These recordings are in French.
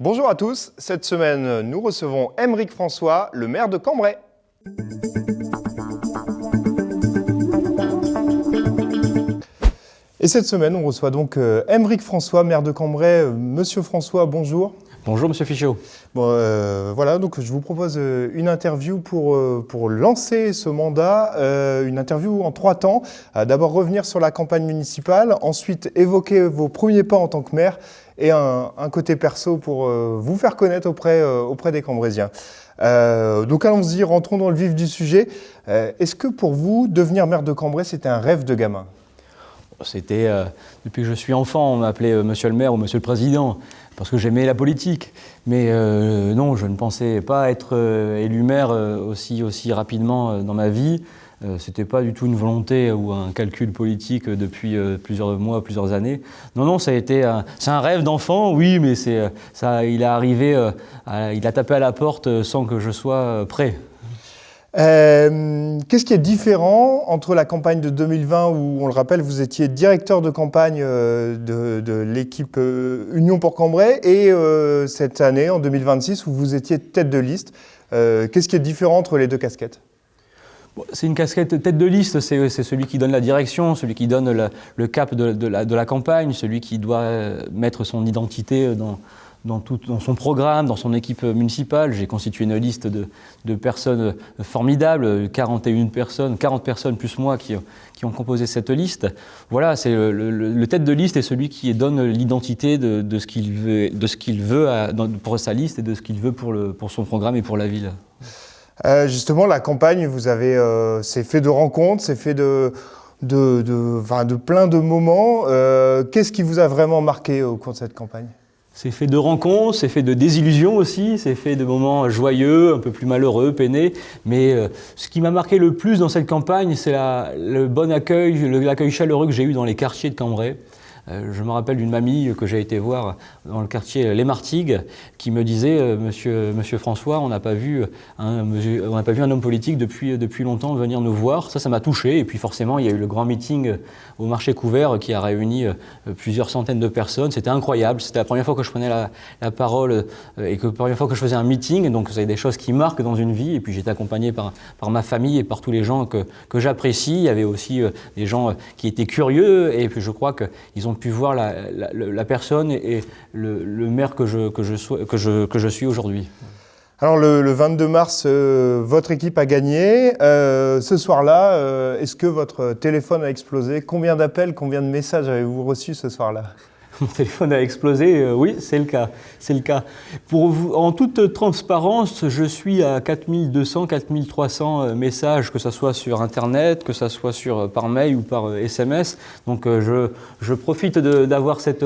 Bonjour à tous, cette semaine nous recevons Aymeric François, le maire de Cambrai. Et cette semaine on reçoit donc Aymeric François, maire de Cambrai. Monsieur François, bonjour. Bonjour Monsieur Fichot. Bon, voilà, donc je vous propose une interview pour lancer ce mandat, une interview en 3 temps. D'abord revenir sur la campagne municipale, ensuite évoquer vos premiers pas en tant que maire et un côté perso pour vous faire connaître auprès des Cambraisiens. Donc allons-y, rentrons dans le vif du sujet. Est-ce que pour vous, devenir maire de Cambrai, c'était un rêve de gamin ? C'était, depuis que je suis enfant, on m'appelait Monsieur le maire ou Monsieur le président, parce que j'aimais la politique. Mais non, je ne pensais pas être élu maire aussi rapidement dans ma vie. C'était pas du tout une volonté ou un calcul politique depuis plusieurs mois, plusieurs années. Non, c'est un rêve d'enfant, oui, mais il est arrivé, il a tapé à la porte sans que je sois prêt. Qu'est-ce qui est différent entre la campagne de 2020 où, on le rappelle, vous étiez directeur de campagne de l'équipe Union pour Cambrai et cette année, en 2026, où vous étiez tête de liste. Qu'est-ce qui est différent entre les deux casquettes ? C'est une casquette tête de liste, c'est celui qui donne la direction, celui qui donne le cap de la campagne, celui qui doit mettre son identité dans son programme, dans son équipe municipale. J'ai constitué une liste de personnes formidables, 40 personnes plus moi qui ont composé cette liste. Voilà, c'est le tête de liste est celui qui donne l'identité de ce qu'il veut pour sa liste et de ce qu'il veut pour son programme et pour la ville. Justement, la campagne, vous avez, c'est fait de rencontres, c'est fait de plein de moments. Qu'est-ce qui vous a vraiment marqué au cours de cette campagne ? C'est fait de rencontres, c'est fait de désillusions aussi, c'est fait de moments joyeux, un peu plus malheureux, peinés. Mais ce qui m'a marqué le plus dans cette campagne, c'est le bon accueil, l'accueil chaleureux que j'ai eu dans les quartiers de Cambrai. Je me rappelle d'une mamie que j'ai été voir dans le quartier Les Martigues qui me disait Monsieur François, on n'a pas vu un homme politique depuis longtemps venir nous voir. Ça m'a touché. Et puis forcément, il y a eu le grand meeting au marché couvert qui a réuni plusieurs centaines de personnes. C'était incroyable. C'était la première fois que je prenais la parole et la première fois que je faisais un meeting. Donc c'est des choses qui marquent dans une vie. Et puis j'étais accompagné par ma famille et par tous les gens que j'apprécie. Il y avait aussi des gens qui étaient curieux. Et puis je crois qu'ils ont pu voir la personne et le maire que je suis aujourd'hui. Alors le 22 mars, votre équipe a gagné. Ce soir-là, est-ce que votre téléphone a explosé ? Combien d'appels, combien de messages avez-vous reçus ce soir-là ? Mon téléphone a explosé, oui, c'est le cas. Pour vous, en toute transparence, je suis à 4200, 4300 messages, que ce soit sur Internet, que ce soit par mail ou par SMS. Donc je profite d'avoir cette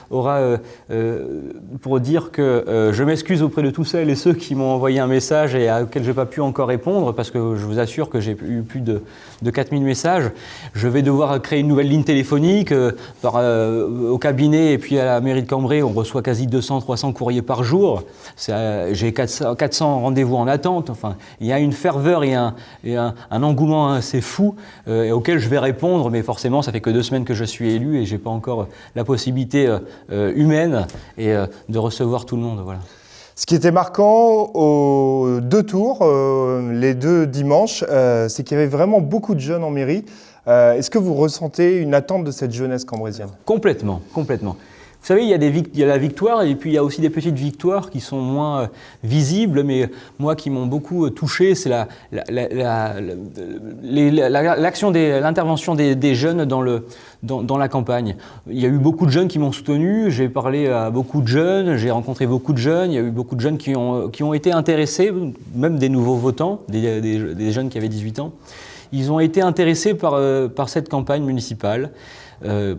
aura pour dire que je m'excuse auprès de tous celles et ceux qui m'ont envoyé un message et auxquels je n'ai pas pu encore répondre, parce que je vous assure que j'ai eu plus de 4000 messages. Je vais devoir créer une nouvelle ligne téléphonique au cabinet. Et puis à la mairie de Cambrai, on reçoit quasi 200-300 courriers par jour. J'ai 400 rendez-vous en attente. Enfin, il y a une ferveur et un engouement assez fou auquel je vais répondre. Mais forcément, ça fait que 2 semaines que je suis élu et je n'ai pas encore la possibilité humaine de recevoir tout le monde. Voilà. Ce qui était marquant aux 2 tours, les 2 dimanches, c'est qu'il y avait vraiment beaucoup de jeunes en mairie. Est-ce que vous ressentez une attente de cette jeunesse cambraisienne ? Complètement. Vous savez, il y a la victoire et puis il y a aussi des petites victoires qui sont moins visibles, mais moi qui m'ont beaucoup touché, c'est l'intervention des jeunes dans la campagne. Il y a eu beaucoup de jeunes qui m'ont soutenu, j'ai parlé à beaucoup de jeunes, j'ai rencontré beaucoup de jeunes, il y a eu beaucoup de jeunes qui ont été intéressés, même des nouveaux votants, des jeunes qui avaient 18 ans. Ils ont été intéressés par cette campagne municipale.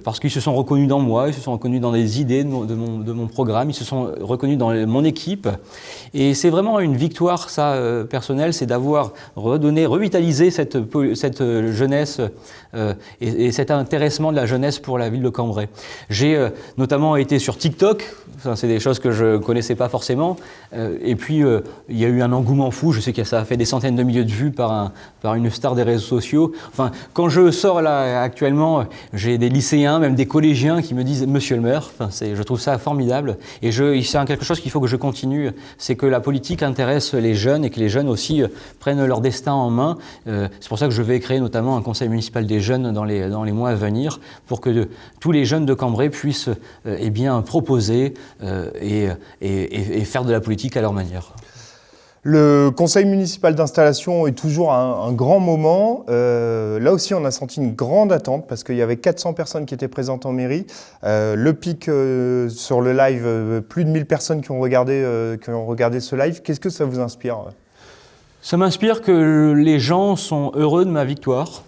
Parce qu'ils se sont reconnus dans moi, ils se sont reconnus dans les idées de mon programme, ils se sont reconnus dans mon équipe. Et c'est vraiment une victoire, ça, personnelle, c'est d'avoir revitalisé cette jeunesse et cet intéressement de la jeunesse pour la ville de Cambrai. J'ai notamment été sur TikTok, c'est des choses que je ne connaissais pas forcément, et puis il y a eu un engouement fou, je sais que ça a fait des centaines de milliers de vues par une star des réseaux sociaux. Enfin, quand je sors là actuellement, j'ai des des lycéens, même des collégiens qui me disent « Monsieur le maire ». Enfin, je trouve ça formidable. Et c'est quelque chose qu'il faut que je continue, c'est que la politique intéresse les jeunes et que les jeunes aussi prennent leur destin en main. C'est pour ça que je vais créer notamment un conseil municipal des jeunes dans les mois à venir, pour que tous les jeunes de Cambrai puissent proposer et faire de la politique à leur manière. Le conseil municipal d'installation est toujours un grand moment. Là aussi, on a senti une grande attente parce qu'il y avait 400 personnes qui étaient présentes en mairie. Le pic sur le live, plus de 1000 personnes qui ont regardé ce live. Qu'est-ce que ça vous inspire ? Ça m'inspire que les gens sont heureux de ma victoire.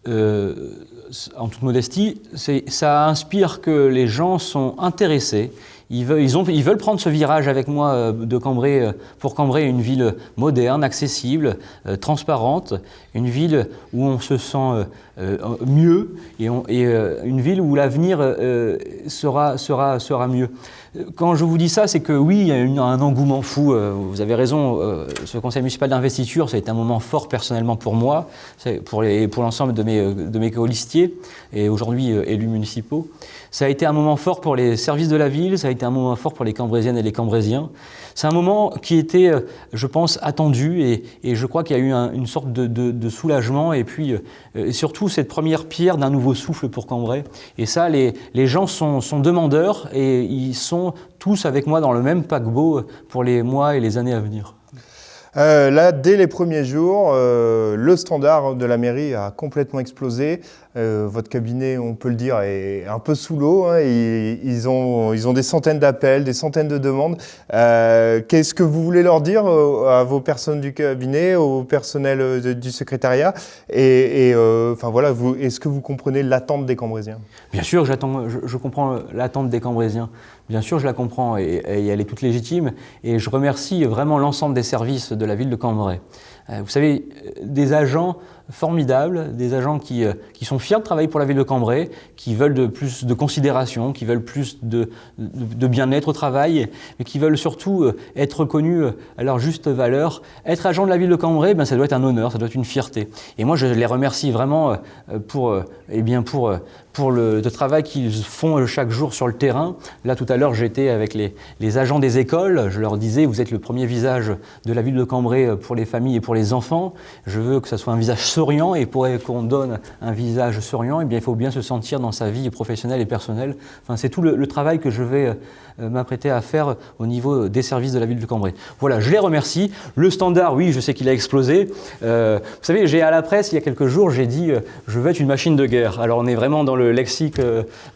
En toute modestie, ça inspire que les gens sont intéressés. Ils veulent prendre ce virage avec moi de Cambrai, pour Cambrai, une ville moderne, accessible, transparente, une ville où on se sent mieux et une ville où l'avenir sera mieux. Quand je vous dis ça, c'est que oui, il y a un engouement fou. Vous avez raison, ce conseil municipal d'investiture, ça a été un moment fort personnellement pour moi, pour l'ensemble de mes colistiers et aujourd'hui élus municipaux. Ça a été un moment fort pour les services de la ville, ça a été un moment fort pour les Cambraisiennes et les Cambraisiens. C'est un moment qui était, je pense, attendu et je crois qu'il y a eu une sorte de soulagement et puis surtout cette première pierre d'un nouveau souffle pour Cambrai. Et ça, les gens sont demandeurs et ils sont tous avec moi dans le même paquebot pour les mois et les années à venir. Là, dès les premiers jours, le standard de la mairie a complètement explosé. Votre cabinet, on peut le dire, est un peu sous l'eau. Hein, ils ont des centaines d'appels, des centaines de demandes. Qu'est-ce que vous voulez leur dire à vos personnes du cabinet, au personnel du secrétariat enfin voilà, est-ce que vous comprenez l'attente des Cambraisiens ? Bien sûr, je comprends l'attente des Cambraisiens. Bien sûr, je la comprends et elle est toute légitime. Et je remercie vraiment l'ensemble des services de la ville de Cambrai. Vous savez, des agents formidables, des agents qui sont fiers de travailler pour la ville de Cambrai, qui veulent plus de considération, qui veulent plus de bien-être au travail, mais qui veulent surtout être reconnus à leur juste valeur. Être agent de la ville de Cambrai, ça doit être un honneur, ça doit être une fierté. Et moi, je les remercie vraiment pour le travail qu'ils font chaque jour sur le terrain. Là, tout à l'heure, j'étais avec les agents des écoles. Je leur disais, vous êtes le premier visage de la ville de Cambrai pour les familles et pour les enfants. Je veux que ça soit un visage souriant et pour qu'on donne un visage souriant, il faut bien se sentir dans sa vie professionnelle et personnelle. Enfin, c'est tout le travail que je vais m'apprêter à faire au niveau des services de la ville de Cambrai. Voilà, je les remercie. Le standard, oui, je sais qu'il a explosé. Vous savez, à la presse, il y a quelques jours, j'ai dit je veux être une machine de guerre. Alors, on est vraiment dans le lexique,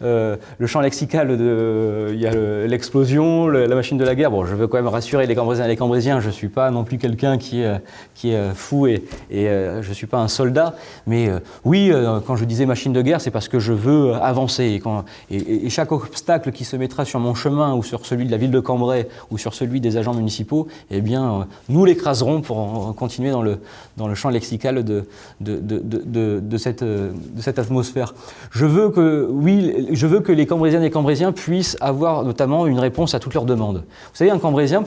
le champ lexical il y a l'explosion, la machine de la guerre. Bon, je veux quand même rassurer les Cambraisiens et les Cambraisiens, je ne suis pas non plus quelqu'un qui est fou et je ne suis pas un soldat. Mais oui, quand je disais machine de guerre, c'est parce que je veux avancer. Et chaque obstacle qui se mettra sur mon chemin ou sur celui de la ville de Cambrai ou sur celui des agents municipaux, eh bien, nous l'écraserons pour continuer dans le champ lexical de cette atmosphère. Je veux que les Cambraisiennes et les Cambraisiens puissent avoir notamment une réponse à toutes leurs demandes. Vous savez, un Cambraisien,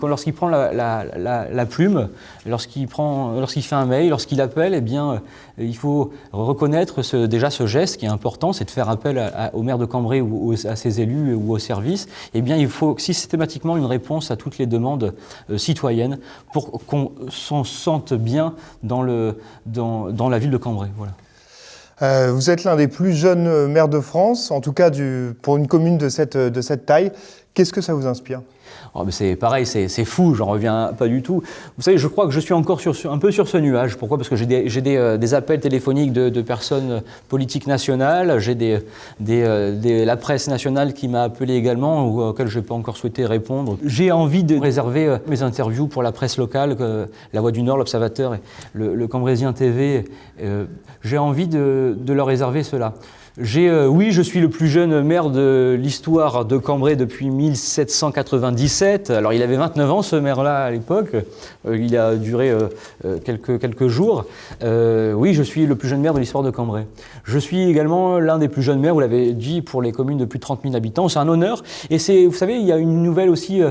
lorsqu'il prend la plume, lorsqu'il fait un mail, lorsqu'il appelle, eh bien, il faut reconnaître déjà ce geste qui est important, c'est de faire appel au maire de Cambrai ou à ses élus ou au service. Eh bien, il faut systématiquement une réponse à toutes les demandes citoyennes pour qu'on s'en sente bien dans la ville de Cambrai. Voilà. Vous êtes l'un des plus jeunes maires de France, en tout cas pour une commune de cette taille. Qu'est-ce que ça vous inspire ? C'est pareil, c'est fou, j'en reviens pas du tout. Vous savez, je crois que je suis encore un peu sur ce nuage. Pourquoi ? Parce que j'ai des appels téléphoniques de personnes politiques nationales, j'ai la presse nationale qui m'a appelé également, auxquelles je n'ai pas encore souhaité répondre. J'ai envie de réserver mes interviews pour la presse locale, La Voix du Nord, l'Observateur et le Cambraisien TV. J'ai envie de leur réserver cela. Oui, je suis le plus jeune maire de l'histoire de Cambrai depuis 1797. Alors, il avait 29 ans, ce maire-là, à l'époque. Il a duré quelques jours. Oui, je suis le plus jeune maire de l'histoire de Cambrai. Je suis également l'un des plus jeunes maires, vous l'avez dit, pour les communes de plus de 30 000 habitants. C'est un honneur. Et vous savez, il y a une nouvelle aussi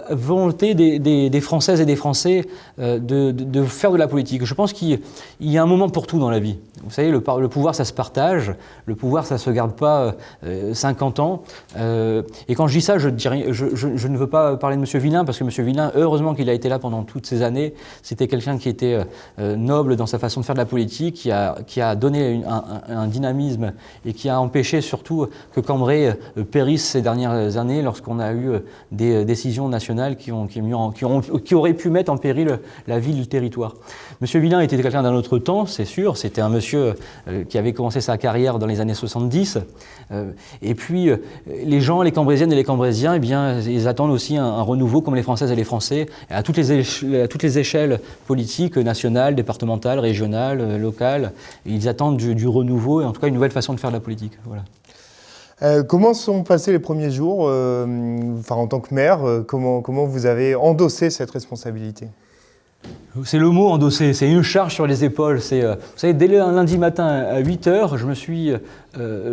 volonté des Françaises et des Français de faire de la politique. Je pense qu'il y a un moment pour tout dans la vie. Vous savez, le pouvoir, ça se partage. le pouvoir, ça ne se garde pas 50 ans. Et quand je dis ça, je ne veux pas parler de M. Villain, parce que M. Villain, heureusement qu'il a été là pendant toutes ces années. C'était quelqu'un qui était noble dans sa façon de faire de la politique, qui a donné un dynamisme et qui a empêché surtout que Cambrai périsse ces dernières années lorsqu'on a eu des décisions nationales qui auraient pu mettre en péril la ville, le territoire. Monsieur Villain était quelqu'un d'un autre temps, c'est sûr. C'était un monsieur qui avait commencé sa carrière dans les années 70. Et puis, les gens, les Cambraisiennes et les Cambraisiens, eh bien, ils attendent aussi un renouveau comme les Françaises et les Français, à toutes les échelles politiques, nationales, départementales, régionales, locales. Ils attendent du renouveau et en tout cas une nouvelle façon de faire de la politique. Voilà. Comment sont passés les premiers jours en tant que maire, comment vous avez endossé cette responsabilité ? C'est le mot endosser, c'est une charge sur les épaules. Vous savez, dès le lundi matin à 8h,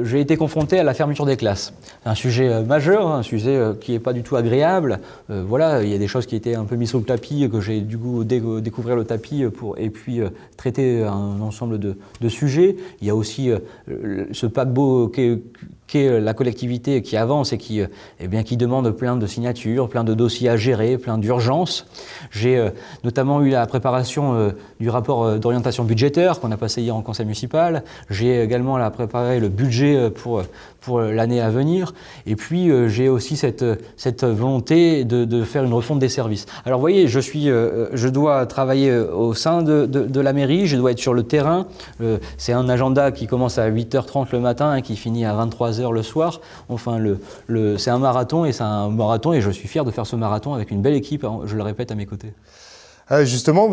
j'ai été confronté à la fermeture des classes. C'est un sujet majeur, un sujet qui n'est pas du tout agréable. Voilà, il y a des choses qui étaient un peu mises sous le tapis, que j'ai du coup découvert le tapis et puis traiter un ensemble de sujets. Il y a aussi ce paquebot qu'est la collectivité qui avance et qui demande plein de signatures, plein de dossiers à gérer, plein d'urgences. J'ai notamment eu la préparation du rapport d'orientation budgétaire qu'on a passé hier en conseil municipal. J'ai également préparé le budget pour l'année à venir. Et puis j'ai aussi cette volonté de faire une refonte des services. Alors vous voyez, je dois travailler au sein de la mairie, je dois être sur le terrain. C'est un agenda qui commence à 8h30 le matin et qui finit à 23h le soir. Enfin, c'est un marathon et et je suis fier de faire ce marathon avec une belle équipe, je le répète, à mes côtés. Justement,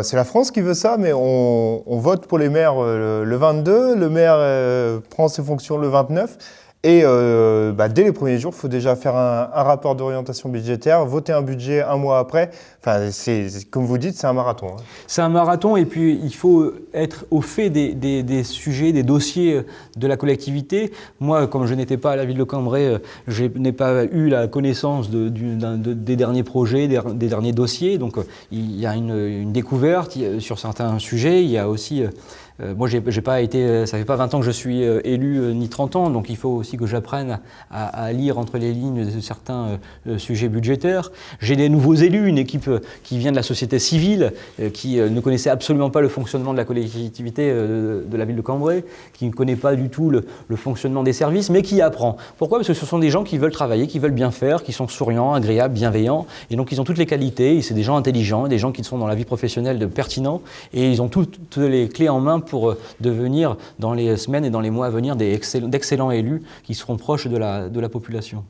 c'est la France qui veut ça, mais on vote pour les maires le 22, le maire prend ses fonctions le 29, et dès les premiers jours, il faut déjà faire un rapport d'orientation budgétaire, voter un budget un mois après. Enfin, comme vous dites, c'est un marathon. Hein. C'est un marathon, et puis il faut être au fait des sujets, des dossiers de la collectivité. Moi, comme je n'étais pas à la ville de Cambrai, je n'ai pas eu la connaissance des derniers projets, des derniers dossiers. Donc il y a une découverte sur certains sujets. Il y a aussi... moi, j'ai pas été, ça fait pas 20 ans que je suis élu, ni 30 ans, donc il faut aussi que j'apprenne à lire entre les lignes de certains sujets budgétaires. J'ai des nouveaux élus, une équipe qui vient de la société civile, qui ne connaissait absolument pas le fonctionnement de la collectivité de la ville de Cambrai, qui ne connaît pas du tout le fonctionnement des services, mais qui apprend. Pourquoi ? Parce que ce sont des gens qui veulent travailler, qui veulent bien faire, qui sont souriants, agréables, bienveillants, et donc ils ont toutes les qualités, c'est des gens intelligents, des gens qui sont dans la vie professionnelle pertinents, et ils ont toutes les clés en main pour devenir, dans les semaines et dans les mois à venir, d'excellents élus qui seront proches de la population.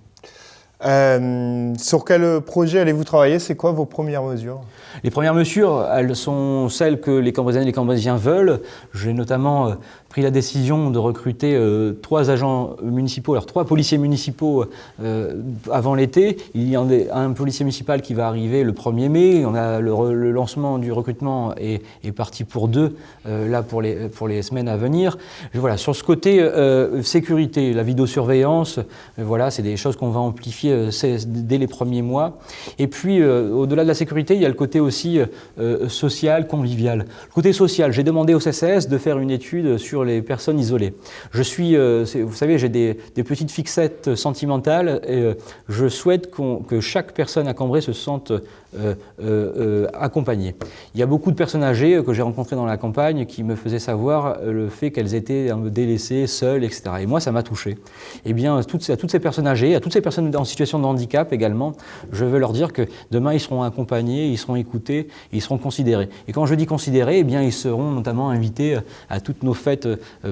Sur quel projet allez-vous travailler ? C'est quoi vos premières mesures ? Les premières mesures, elles sont celles que les Cambraisiennes et les Cambraisiens veulent. J'ai notamment pris la décision de recruter 3 agents municipaux, alors 3 policiers municipaux avant l'été. Il y a un policier municipal qui va arriver le 1er mai. On a le lancement du recrutement est parti pour 2 là pour les semaines à venir. Voilà, sur ce côté sécurité, la vidéosurveillance, voilà, c'est des choses qu'on va amplifier dès les premiers mois. Et puis au-delà de la sécurité, il y a le côté aussi social, convivial. Le côté social, j'ai demandé au CCS de faire une étude sur les personnes isolées. Vous savez, j'ai des petites fixettes sentimentales et je souhaite que chaque personne à Cambrai se sente accompagnée. Il y a beaucoup de personnes âgées que j'ai rencontrées dans la campagne qui me faisaient savoir le fait qu'elles étaient délaissées, seules, etc. Et moi, ça m'a touché. Eh bien, à toutes ces personnes âgées, à toutes ces personnes en situation de handicap également, je veux leur dire que demain, ils seront accompagnés, ils seront écoutés, et ils seront considérés. Et quand je dis considérés, eh bien, ils seront notamment invités à toutes nos fêtes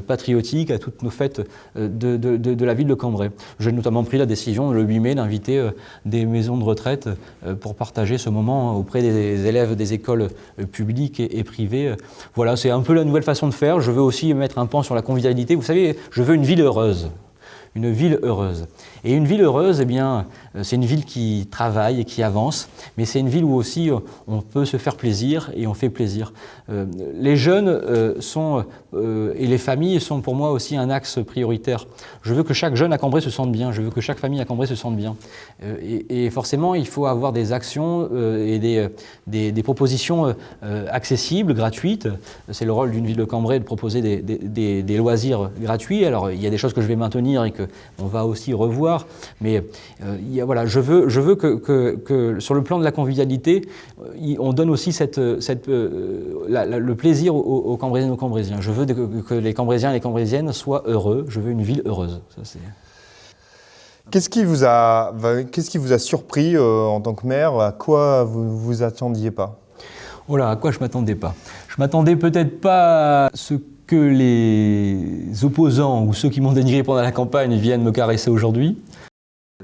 patriotiques, à toutes nos fêtes de la ville de Cambrai. J'ai notamment pris la décision le 8 mai d'inviter des maisons de retraite pour partager ce moment auprès des élèves des écoles publiques et privées. Voilà, c'est un peu la nouvelle façon de faire. Je veux aussi mettre un pan sur la convivialité. Vous savez, je veux une ville heureuse. une ville heureuse. Et une ville heureuse, eh bien, c'est une ville qui travaille et qui avance, mais c'est une ville où aussi on peut se faire plaisir et on fait plaisir. Les jeunes et les familles sont pour moi aussi un axe prioritaire. Je veux que chaque jeune à Cambrai se sente bien, je veux que chaque famille à Cambrai se sente bien. Et forcément, il faut avoir des actions et des propositions accessibles, gratuites. C'est le rôle d'une ville de Cambrai de proposer des loisirs gratuits. Alors, il y a des choses que je vais maintenir et qu'on va aussi revoir, mais voilà, je veux que sur le plan de la convivialité, on donne aussi le plaisir aux Cambraisiennes et aux Cambraisiens. Je veux que les Cambraisiens et les Cambraisiennes soient heureux. Je veux une ville heureuse. Ça, Qu'est-ce qui vous a surpris en tant que maire? À quoi vous vous attendiez pas? Oh là, à quoi je m'attendais pas? Je m'attendais peut-être pas à ce que les opposants ou ceux qui m'ont dénigré pendant la campagne viennent me caresser aujourd'hui.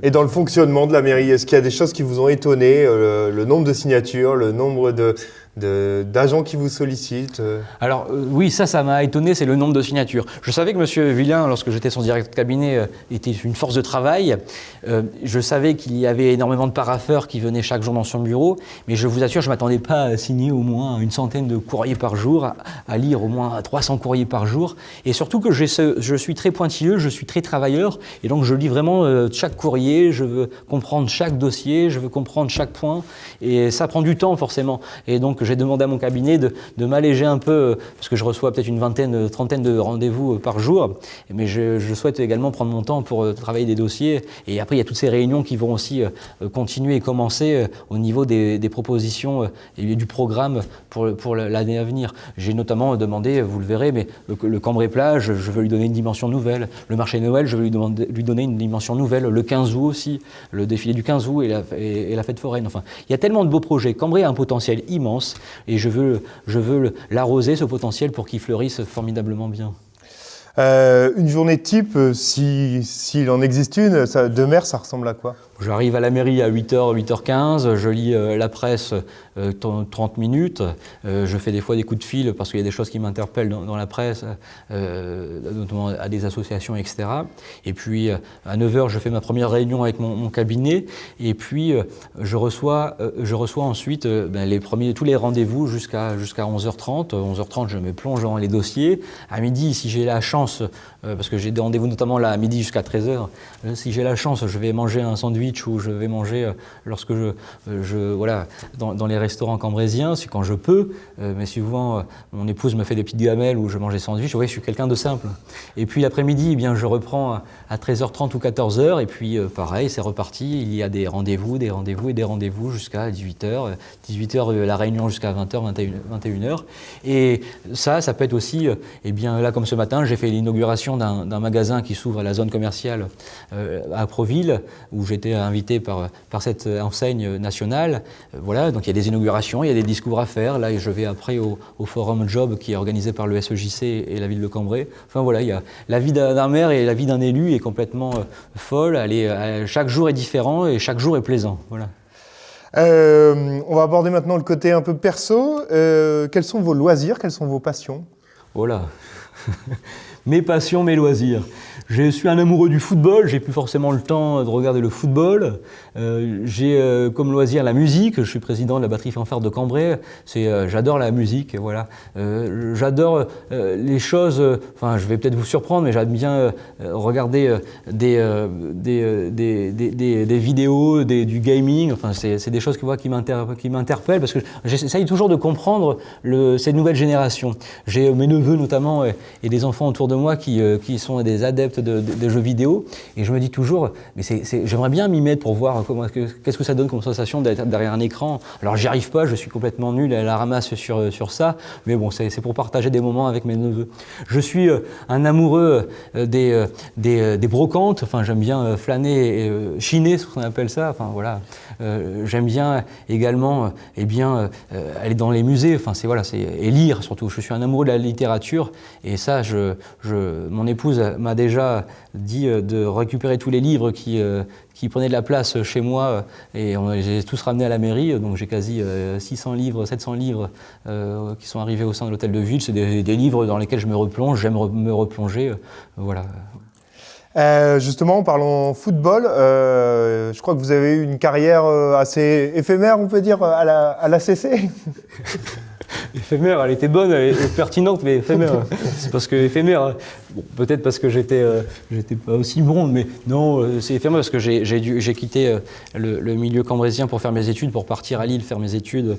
Et dans le fonctionnement de la mairie, est-ce qu'il y a des choses qui vous ont étonné, le nombre de signatures, le nombre d'agents qui vous sollicitent? Alors oui, ça m'a étonné, c'est le nombre de signatures. Je savais que M. Villain, lorsque j'étais son directeur de cabinet, était une force de travail. Je savais qu'il y avait énormément de parapheurs qui venaient chaque jour dans son bureau, mais je vous assure, je ne m'attendais pas à signer au moins une centaine de courriers par jour, à lire au moins 300 courriers par jour, et surtout que je suis très pointilleux, je suis très travailleur, et donc je lis vraiment chaque courrier, je veux comprendre chaque dossier, je veux comprendre chaque point, et ça prend du temps forcément. Et donc j'ai demandé à mon cabinet de m'alléger un peu, parce que je reçois peut-être une vingtaine, trentaine de rendez-vous par jour, mais je souhaite également prendre mon temps pour travailler des dossiers. Et après, il y a toutes ces réunions qui vont aussi continuer et commencer au niveau des propositions et du programme pour l'année à venir. J'ai notamment demandé, vous le verrez, mais le Cambrai-Plage, je veux lui donner une dimension nouvelle. Le marché de Noël, je veux lui donner une dimension nouvelle. Le 15 août aussi, le défilé du 15 août et la fête foraine. Enfin, il y a tellement de beaux projets. Cambrai a un potentiel immense. Et je veux l'arroser, ce potentiel, pour qu'il fleurisse formidablement bien. Une journée type, s'il en existe une, de maire, ça ressemble à quoi? J'arrive à la mairie à 8h, 8h15, je lis la presse 30 minutes, je fais des fois des coups de fil parce qu'il y a des choses qui m'interpellent dans la presse, notamment à des associations, etc. Et puis à 9h, je fais ma première réunion avec mon cabinet, et puis je reçois ensuite tous les rendez-vous jusqu'à 11h30. 11h30, je me plonge dans les dossiers. À midi, si j'ai la chance, parce que j'ai des rendez-vous notamment là à midi jusqu'à 13h, si j'ai la chance, je vais manger un sandwich où je vais manger lorsque voilà, dans les restaurants cambraisiens, c'est quand je peux, mais souvent mon épouse me fait des petites gamelles où je mange des sandwichs. Oui, je suis quelqu'un de simple. Et puis l'après-midi, eh bien, je reprends à 13h30 ou 14h, et puis pareil, c'est reparti, il y a des rendez-vous jusqu'à 18h, 18h la réunion jusqu'à 20h, 21h. Et ça peut être aussi, eh bien là comme ce matin, j'ai fait l'inauguration d'un magasin qui s'ouvre à la zone commerciale à Proville, où j'étais invité par cette enseigne nationale. Voilà, donc il y a des inaugurations, il y a des discours à faire. Là, je vais après au Forum Job qui est organisé par le SEJC et la ville de Cambrai. Enfin voilà, il y a la vie d'un maire et la vie d'un élu est complètement folle. Chaque jour est différent et chaque jour est plaisant. Voilà. On va aborder maintenant le côté un peu perso. Quels sont vos loisirs, quelles sont vos passions? Voilà. Mes passions, mes loisirs. Je suis un amoureux du football, j'ai plus forcément le temps de regarder le football. J'ai comme loisir la musique, je suis président de la batterie fanfare de Cambrai. J'adore la musique, voilà. J'adore les choses, enfin je vais peut-être vous surprendre, mais j'aime bien regarder des vidéos, du gaming. Enfin c'est des choses qui m'interpellent parce que j'essaye toujours de comprendre cette nouvelle génération. J'ai mes neveux notamment et des enfants autour de moi qui sont des adeptes de jeux vidéo, et je me dis toujours, mais j'aimerais bien m'y mettre pour voir qu'est-ce que ça donne comme sensation d'être derrière un écran. Alors j'y arrive pas, je suis complètement nul à la ramasse sur ça, mais bon, c'est pour partager des moments avec mes neveux. Je suis un amoureux des brocantes, enfin j'aime bien flâner et chiner, ce qu'on appelle ça, enfin voilà. J'aime bien également aller dans les musées, enfin et lire surtout. Je suis un amoureux de la littérature, et ça, mon épouse m'a déjà dit de récupérer tous les livres qui prenaient de la place chez moi, et j'ai tous ramenés à la mairie, donc j'ai quasi 600 livres, 700 livres qui sont arrivés au sein de l'hôtel de ville. C'est des livres dans lesquels je me replonge, j'aime me replonger, voilà. Justement, parlons football. Je crois que vous avez eu une carrière assez éphémère, on peut dire, à la CC. Éphémère, elle était bonne, elle était pertinente, mais éphémère. C'est parce que éphémère, bon, peut-être parce que j'étais pas aussi bon, mais non, c'est éphémère parce que j'ai quitté le milieu cambrésien pour faire mes études, pour partir à Lille faire mes études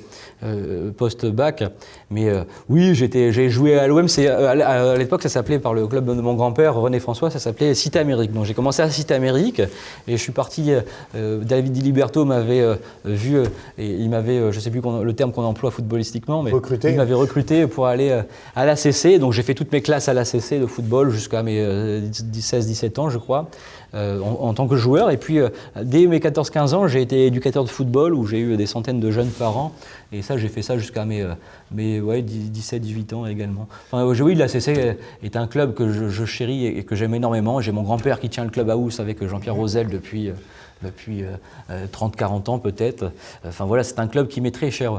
post-bac. Mais oui, j'ai joué à l'OM. À l'époque, ça s'appelait par le club de mon grand-père, René François, ça s'appelait Cité Amérique. Donc j'ai commencé à Cité Amérique et je suis parti. David Di Liberto m'avait vu et il m'avait, je sais plus le terme qu'on emploie footballistiquement, mais il m'avait recruté pour aller à l'ACC. Donc j'ai fait toutes mes classes à l'ACC de football jusqu'à mes 16-17 ans, je crois, en tant que joueur. Et puis dès mes 14-15 ans, j'ai été éducateur de football où j'ai eu des centaines de jeunes parents. Et ça, j'ai fait ça jusqu'à mes 17-18 ans également. Enfin, oui, l'ACC est un club que je chéris et que j'aime énormément. J'ai mon grand-père qui tient le club House avec Jean-Pierre Rosel depuis 30-40 ans peut-être. Enfin voilà, c'est un club qui m'est très cher.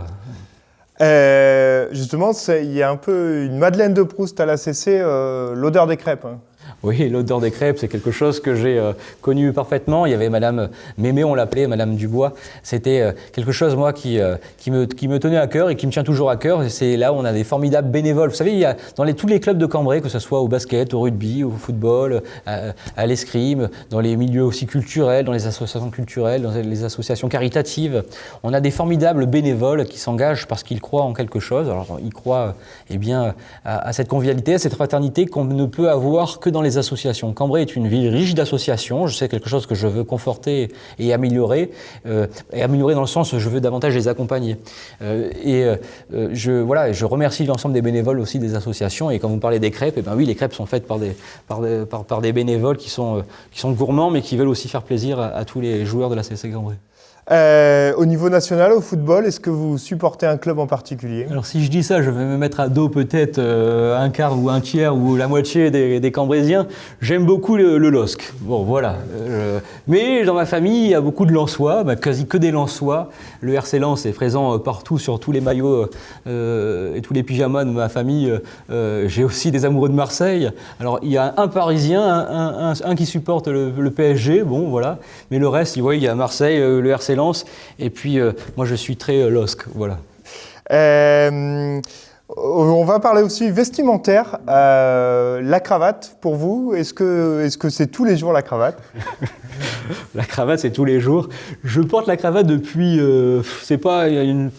Justement, il y a un peu une Madeleine de Proust à l'ACC, l'odeur des crêpes. Hein. Oui, l'odeur des crêpes, c'est quelque chose que j'ai connu parfaitement. Il y avait Madame Mémé, on l'appelait, Madame Dubois. C'était quelque chose, moi, qui me tenait à cœur et qui me tient toujours à cœur. Et c'est là où on a des formidables bénévoles. Vous savez, il y a dans tous les clubs de Cambrai, que ce soit au basket, au rugby, au football, à l'escrime, dans les milieux aussi culturels, dans les associations culturelles, dans les associations caritatives, on a des formidables bénévoles qui s'engagent parce qu'ils croient en quelque chose. Alors, ils croient à cette convivialité, à cette fraternité qu'on ne peut avoir que dans les associations. Cambrai est une ville riche d'associations. Je sais quelque chose que je veux conforter et améliorer dans le sens où je veux davantage les accompagner. Je remercie l'ensemble des bénévoles aussi des associations. Et quand vous parlez des crêpes, oui, les crêpes sont faites par des bénévoles qui sont gourmands, mais qui veulent aussi faire plaisir à tous les joueurs de la CC Cambrai. Au niveau national, au football, est-ce que vous supportez un club en particulier? Alors si je dis ça, je vais me mettre à dos peut-être un quart ou un tiers ou la moitié des Cambrésiens. J'aime beaucoup le LOSC. Bon, voilà. Mais dans ma famille, il y a beaucoup de Lensois, quasi que des Lensois. Le RC Lens est présent partout sur tous les maillots et tous les pyjamas de ma famille. J'ai aussi des amoureux de Marseille. Alors il y a un Parisien, un qui supporte le PSG, bon voilà. Mais le reste, il y a Marseille, le RC Lens, et puis moi je suis très LOSC, voilà. On va parler aussi vestimentaire. La cravate, pour vous, est-ce que c'est tous les jours la cravate? La cravate, c'est tous les jours. Je porte la cravate depuis. C'est pas une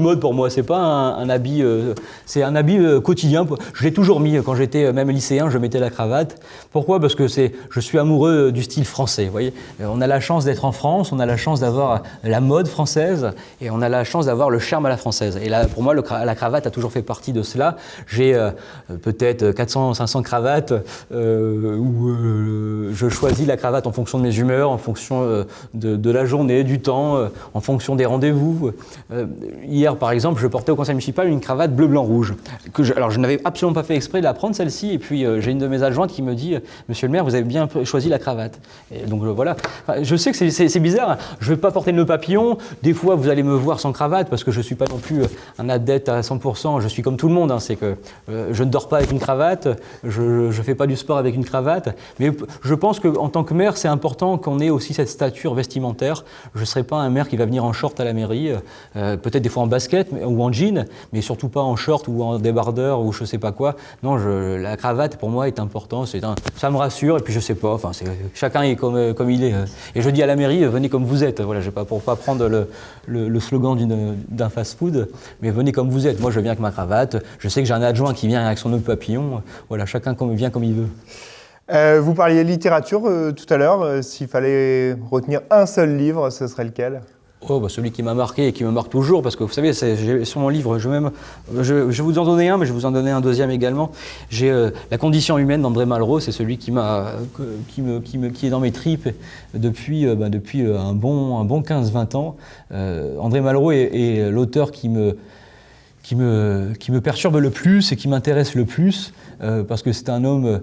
mode pour moi. C'est pas un habit. C'est un habit quotidien. Je l'ai toujours mis quand j'étais même lycéen. Je mettais la cravate. Pourquoi? Parce que je suis amoureux du style français. Vous voyez, on a la chance d'être en France. On a la chance d'avoir la mode française et on a la chance d'avoir le charme à la française. Et là, pour moi, la cravate a toujours fait partie de cela. J'ai peut-être 400-500 cravates où je choisis la cravate en fonction de mes humeurs, en fonction de la journée, du temps, en fonction des rendez-vous. Hier, par exemple, je portais au conseil municipal une cravate bleu-blanc-rouge. Alors, je n'avais absolument pas fait exprès de la prendre, celle-ci, et puis j'ai une de mes adjointes qui me dit « Monsieur le maire, vous avez bien choisi la cravate ». Et donc voilà. Enfin, je sais que c'est bizarre, je ne vais pas porter de nœud papillon. Des fois, vous allez me voir sans cravate, parce que je ne suis pas non plus un adepte à 100%. Je suis comme tout le monde, hein. C'est que je ne dors pas avec une cravate, je ne fais pas du sport avec une cravate. Mais je pense qu'en tant que maire, c'est important qu'on ait aussi cette stature vestimentaire. Je ne serai pas un maire qui va venir en short à la mairie, peut-être des fois en basket ou en jean, mais surtout pas en short ou en débardeur ou je ne sais pas quoi. Non, la cravate pour moi est important, ça me rassure et puis je ne sais pas, enfin, chacun est comme il est. Et je dis à la mairie, venez comme vous êtes. Voilà, pour pas prendre le slogan d'un fast-food, mais venez comme vous êtes. Moi, je viens avec ma cravate, je sais que j'ai un adjoint qui vient avec son nœud papillon. Voilà, chacun vient comme il veut. Vous parliez littérature tout à l'heure. S'il fallait retenir un seul livre, ce serait lequel? Celui qui m'a marqué et qui me marque toujours, parce que vous savez, sur mon livre, je vais vous en donner un, mais je vais vous en donner un deuxième également. J'ai La condition humaine d'André Malraux, c'est celui qui est dans mes tripes depuis un bon 15-20 ans. André Malraux est l'auteur qui qui me perturbe le plus et qui m'intéresse le plus, parce que c'est un homme,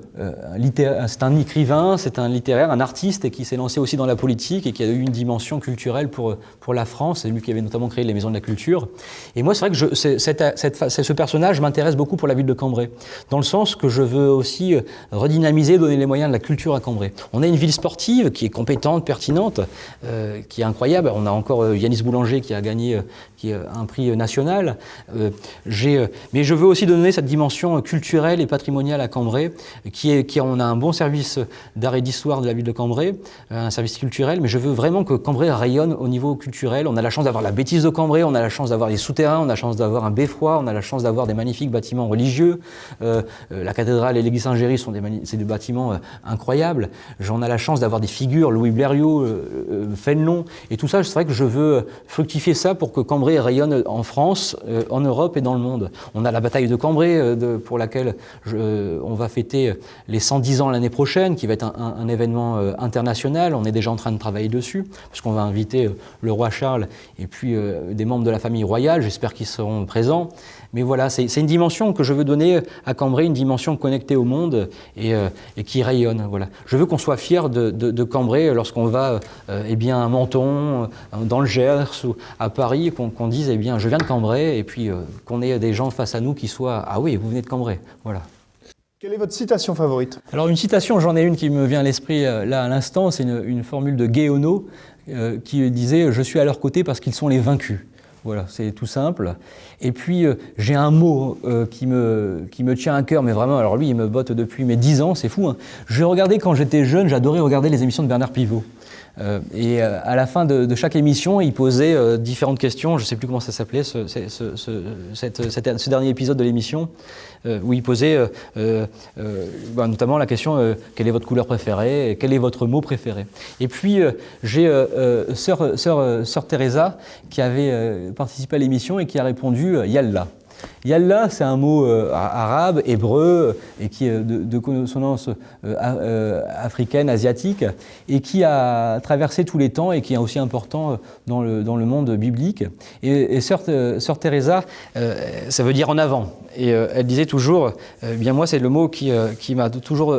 c'est un écrivain, c'est un littéraire, un artiste, et qui s'est lancé aussi dans la politique et qui a eu une dimension culturelle pour la France. C'est lui qui avait notamment créé les Maisons de la Culture. Et moi, c'est vrai que ce personnage m'intéresse beaucoup pour la ville de Cambrai, dans le sens que je veux aussi redynamiser, donner les moyens de la culture à Cambrai. On a une ville sportive qui est compétente, pertinente, qui est incroyable. On a encore Yanis Boulanger qui a gagné un prix national. Mais je veux aussi donner cette dimension culturelle et patrimoniale à Cambrai, on a un bon service d'art et d'histoire de la ville de Cambrai, un service culturel, mais je veux vraiment que Cambrai rayonne au niveau culturel. On a la chance d'avoir la bêtise de Cambrai, on a la chance d'avoir les souterrains, on a la chance d'avoir un beffroi, on a la chance d'avoir des magnifiques bâtiments religieux. La cathédrale et l'église Saint-Géry sont des bâtiments incroyables. J'en ai la chance d'avoir des figures, Louis Blériot, Fénelon, et tout ça, c'est vrai que je veux fructifier ça pour que Cambrai rayonne en France, en Europe et dans le monde. On a la bataille de Cambrai, pour laquelle on va fêter les 110 ans l'année prochaine, qui va être un événement international. On est déjà en train de travailler dessus, parce qu'on va inviter le roi Charles et puis des membres de la famille royale. J'espère qu'ils seront présents. Mais voilà, c'est une dimension que je veux donner à Cambrai, une dimension connectée au monde et qui rayonne. Voilà. Je veux qu'on soit fier de Cambrai lorsqu'on va à Menton, dans le Gers ou à Paris, qu'on dise je viens de Cambrai, et puis qu'on ait des gens face à nous qui soient ah oui, vous venez de Cambrai. Voilà. Quelle est votre citation favorite? Alors une citation, j'en ai une qui me vient à l'esprit là à l'instant, c'est une formule de Guéhenno qui disait « Je suis à leur côté parce qu'ils sont les vaincus ». Voilà, c'est tout simple. Et puis, j'ai un mot qui me tient à cœur, mais vraiment, alors lui, il me botte depuis mes 10 ans, c'est fou. Hein. Je regardais quand j'étais jeune, j'adorais regarder les émissions de Bernard Pivot. Et à la fin de chaque émission, il posait différentes questions. Je ne sais plus comment ça s'appelait, ce dernier épisode de l'émission, où il posait notamment la question quelle est votre couleur préférée, quel est votre mot préféré. Et puis, j'ai sœur Teresa qui avait participé à l'émission et qui a répondu Yallah. Yallah, c'est un mot arabe, hébreu, et qui est de consonance africaine, asiatique, et qui a traversé tous les temps et qui est aussi important dans le monde biblique. Et sœur Teresa, ça veut dire en avant. Et elle disait toujours, moi c'est le mot qui m'a toujours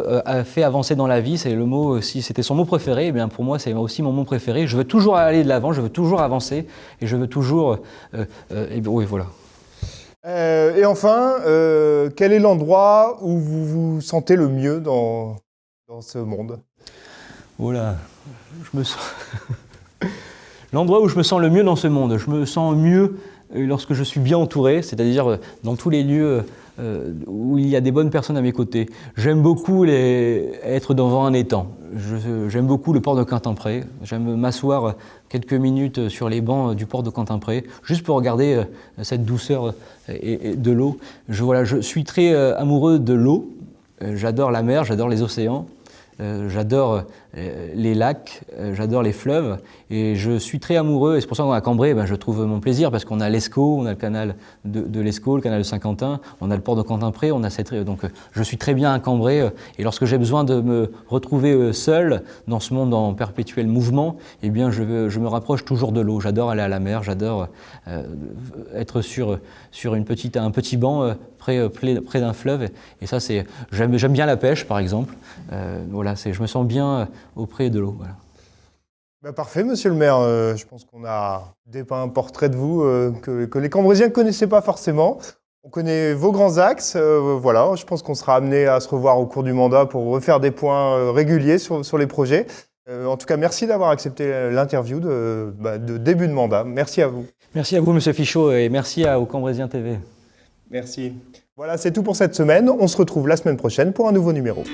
fait avancer dans la vie, c'est le mot, si c'était son mot préféré, et bien pour moi c'est aussi mon mot préféré. Je veux toujours aller de l'avant, je veux toujours avancer, et je veux toujours... oui, voilà. Et enfin, quel est l'endroit où vous vous sentez le mieux dans ce monde? Voilà, je me sens... L'endroit où je me sens le mieux dans ce monde, je me sens mieux lorsque je suis bien entouré, c'est-à-dire dans tous les lieux où il y a des bonnes personnes à mes côtés. J'aime beaucoup être devant un étang. J'aime beaucoup le port de Quentin-Pré. J'aime m'asseoir quelques minutes sur les bancs du port de Quentin-Pré, juste pour regarder cette douceur de l'eau. Je suis très amoureux de l'eau. J'adore la mer, j'adore les océans. J'adore les lacs, j'adore les fleuves, et je suis très amoureux, et c'est pour ça qu'à Cambrai, je trouve mon plaisir, parce qu'on a l'Escaut, on a le canal de l'Escaut, le canal de Saint-Quentin, on a le port de Quentin-Pré, donc je suis très bien à Cambrai, et lorsque j'ai besoin de me retrouver seul dans ce monde en perpétuel mouvement, je me rapproche toujours de l'eau. J'adore aller à la mer, j'adore être sur un petit banc près d'un fleuve, et ça j'aime bien la pêche par exemple. Je me sens bien auprès de l'eau. Voilà. Parfait, monsieur le maire. Je pense qu'on a dépeint un portrait de vous que les Cambraisiens ne connaissaient pas forcément. On connaît vos grands axes. Je pense qu'on sera amené à se revoir au cours du mandat pour refaire des points réguliers sur les projets. En tout cas, merci d'avoir accepté l'interview de début de mandat. Merci à vous. Merci à vous, monsieur Fichot, et merci aux Cambraisiens TV. Merci. Voilà, c'est tout pour cette semaine. On se retrouve la semaine prochaine pour un nouveau numéro.